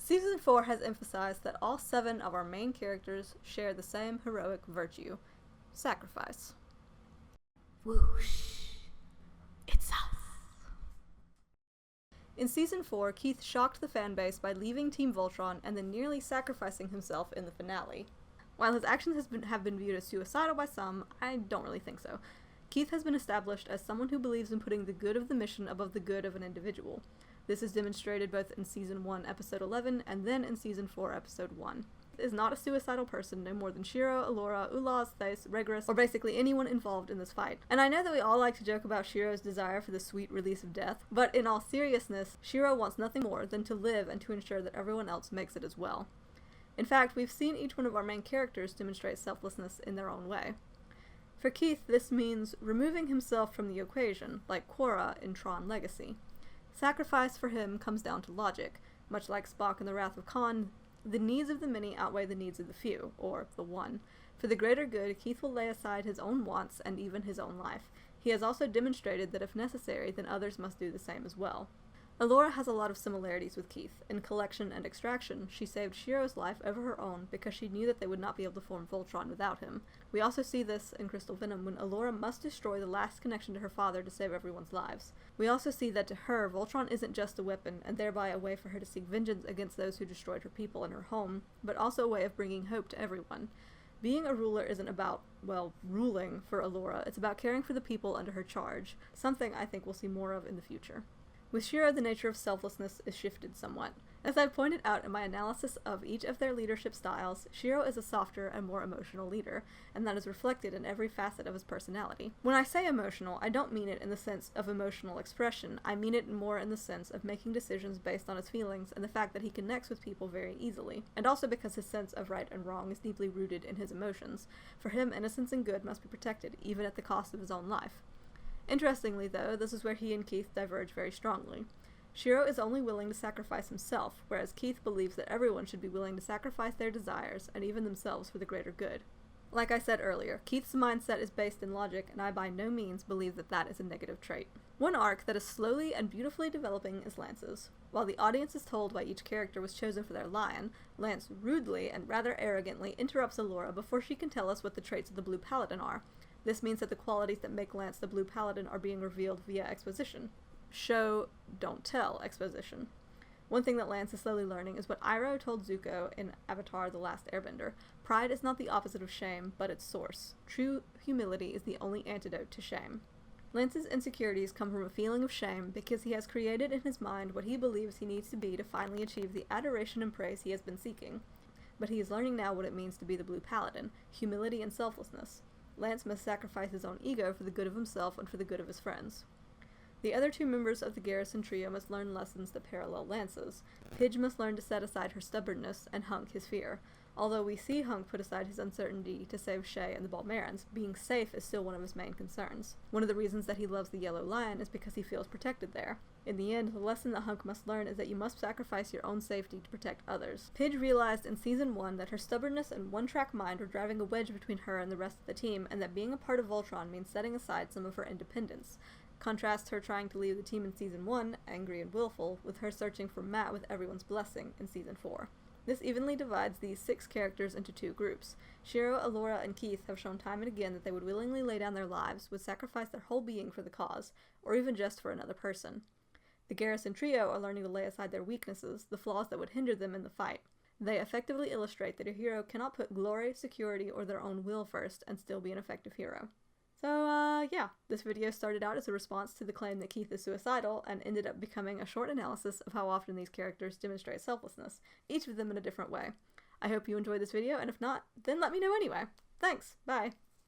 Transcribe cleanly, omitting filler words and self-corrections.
Season 4 has emphasized that all 7 of our main characters share the same heroic virtue: sacrifice. Whoosh. It's us. In Season 4, Keith shocked the fanbase by leaving Team Voltron and then nearly sacrificing himself in the finale. While his actions have been viewed as suicidal by some, I don't really think so. Keith has been established as someone who believes in putting the good of the mission above the good of an individual. This is demonstrated both in Season 1, Episode 11, and then in Season 4, Episode 1. He is not a suicidal person, no more than Shiro, Allura, Ulaz, Thais, Regris, or basically anyone involved in this fight. And I know that we all like to joke about Shiro's desire for the sweet release of death, but in all seriousness, Shiro wants nothing more than to live and to ensure that everyone else makes it as well. In fact, we've seen each one of our main characters demonstrate selflessness in their own way. For Keith, this means removing himself from the equation, like Quora in Tron Legacy. Sacrifice for him comes down to logic. Much like Spock in The Wrath of Khan, the needs of the many outweigh the needs of the few, or the one. For the greater good, Keith will lay aside his own wants and even his own life. He has also demonstrated that if necessary, then others must do the same as well. Allura has a lot of similarities with Keith. In Collection and Extraction, she saved Shiro's life over her own because she knew that they would not be able to form Voltron without him. We also see this in Crystal Venom when Allura must destroy the last connection to her father to save everyone's lives. We also see that to her, Voltron isn't just a weapon, and thereby a way for her to seek vengeance against those who destroyed her people and her home, but also a way of bringing hope to everyone. Being a ruler isn't about, well, ruling for Allura, it's about caring for the people under her charge, something I think we'll see more of in the future. With Shiro, the nature of selflessness is shifted somewhat. As I've pointed out in my analysis of each of their leadership styles, Shiro is a softer and more emotional leader, and that is reflected in every facet of his personality. When I say emotional, I don't mean it in the sense of emotional expression, I mean it more in the sense of making decisions based on his feelings and the fact that he connects with people very easily, and also because his sense of right and wrong is deeply rooted in his emotions. For him, innocence and good must be protected, even at the cost of his own life. Interestingly, though, this is where he and Keith diverge very strongly. Shiro is only willing to sacrifice himself, whereas Keith believes that everyone should be willing to sacrifice their desires, and even themselves, for the greater good. Like I said earlier, Keith's mindset is based in logic, and I by no means believe that that is a negative trait. One arc that is slowly and beautifully developing is Lance's. While the audience is told why each character was chosen for their lion, Lance rudely and rather arrogantly interrupts Allura before she can tell us what the traits of the Blue Paladin are. This means that the qualities that make Lance the Blue Paladin are being revealed via exposition. Show, don't tell exposition. One thing that Lance is slowly learning is what Iroh told Zuko in Avatar: The Last Airbender. Pride is not the opposite of shame, but its source. True humility is the only antidote to shame. Lance's insecurities come from a feeling of shame because he has created in his mind what he believes he needs to be to finally achieve the adoration and praise he has been seeking. But he is learning now what it means to be the Blue Paladin: humility and selflessness. Lance must sacrifice his own ego for the good of himself and for the good of his friends. The other 2 members of the Garrison trio must learn lessons that parallel Lance's. Pidge must learn to set aside her stubbornness, and Hunk his fear. Although we see Hunk put aside his uncertainty to save Shay and the Balmerans, being safe is still one of his main concerns. One of the reasons that he loves the Yellow Lion is because he feels protected there. In the end, the lesson that Hunk must learn is that you must sacrifice your own safety to protect others. Pidge realized in Season 1 that her stubbornness and one-track mind were driving a wedge between her and the rest of the team, and that being a part of Voltron means setting aside some of her independence. Contrast her trying to leave the team in Season 1, angry and willful, with her searching for Matt with everyone's blessing in Season 4. This evenly divides these 6 characters into 2 groups. Shiro, Allura, and Keith have shown time and again that they would willingly lay down their lives, would sacrifice their whole being for the cause, or even just for another person. The Garrison trio are learning to lay aside their weaknesses, the flaws that would hinder them in the fight. They effectively illustrate that a hero cannot put glory, security, or their own will first and still be an effective hero. So, yeah, this video started out as a response to the claim that Keith is suicidal and ended up becoming a short analysis of how often these characters demonstrate selflessness, each of them in a different way. I hope you enjoyed this video, and if not, then let me know anyway. Thanks, bye!